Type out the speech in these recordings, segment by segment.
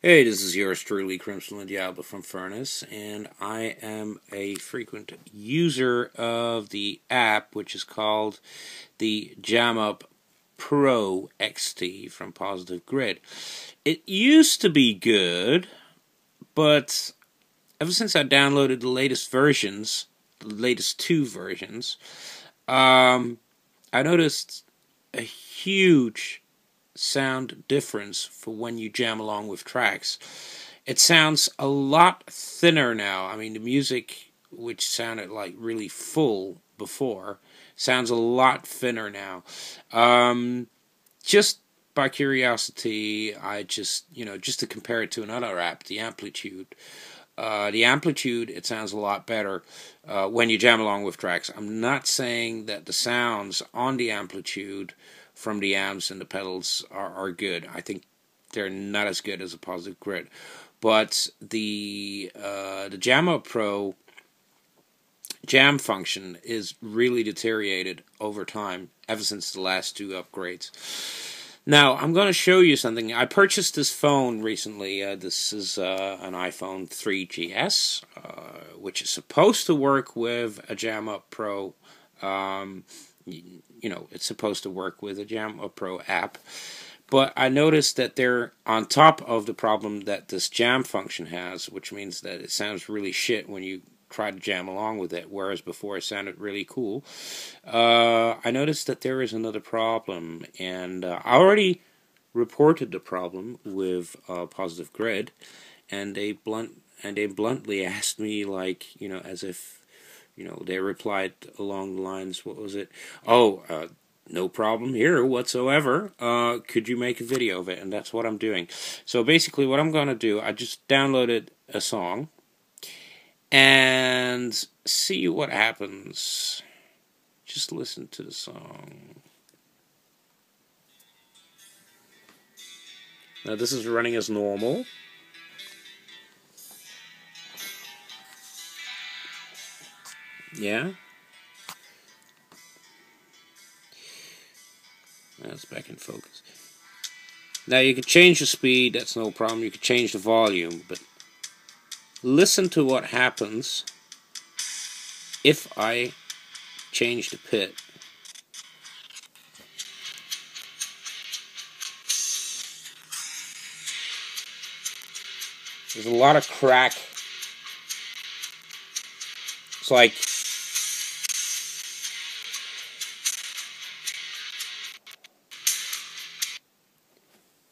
Hey, this is yours truly, Crimson Diablo from Furnace, and I am a frequent user of the app which is called the JamUp Pro XT from Positive Grid. It used to be good, but ever since I downloaded the latest versions, the latest two versions, I noticed a huge sound difference for when you jam along with tracks. It sounds a lot thinner now. I mean, the music, which sounded like really full before, sounds a lot thinner now. Just by curiosity, I just to compare it to another app, the Amplitude. It sounds a lot better when you jam along with tracks. I'm not saying that the sounds on the Amplitude from the amps and the pedals are good. I think they're not as good as a Positive Grid. But the JamUp Pro jam function is really deteriorated over time, ever since the last two upgrades. Now, I'm going to show you something. I purchased this phone recently. This is an iPhone 3GS, which is supposed to work with a JamUp Pro. It's supposed to work with a JamUp Pro app. But I noticed that they're on top of the problem that this jam function has, which means that it sounds really shit when you try to jam along with it, whereas before it sounded really cool. I noticed that there is another problem, and I already reported the problem with Positive Grid, and they bluntly asked me, as if, they replied along the lines, what was it? Oh, no problem here whatsoever. Could you make a video of it? And that's what I'm doing. So basically what I'm going to do, I just downloaded a song and see what happens. Just listen to the song. Now this is running as normal. Yeah. Now it's back in focus. Now you can change the speed, that's no problem. You can change the volume, but listen to what happens if I change the pit. There's a lot of crack. It's like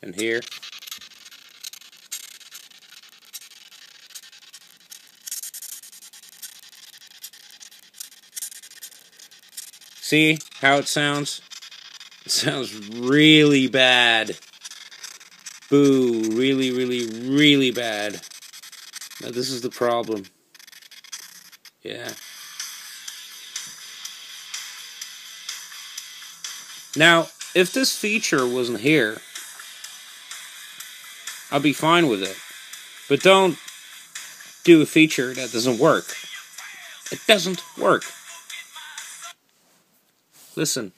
and here. See how it sounds? It sounds really bad. Boo, really, really, really bad. Now this is the problem. Yeah. Now, if this feature wasn't here, I'll be fine with it. But don't do a feature that doesn't work. It doesn't work. Listen.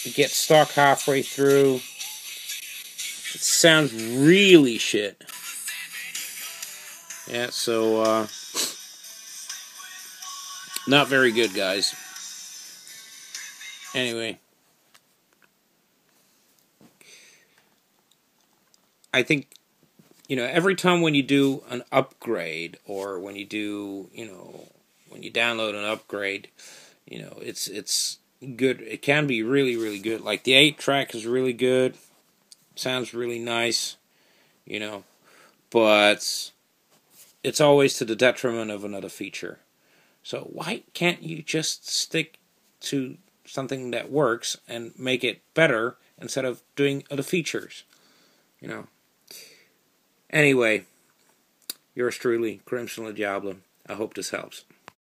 You get stuck halfway through. It sounds really shit. Yeah, so, not very good, guys. Anyway. I think, every time when you do an upgrade, or when you do, when you download an upgrade, it's good. It can be really, really good. Like the 8-track is really good. Sounds really nice, but it's always to the detriment of another feature. So why can't you just stick to something that works and make it better instead of doing other features? Anyway, yours truly, Crimson Diablo. I hope this helps.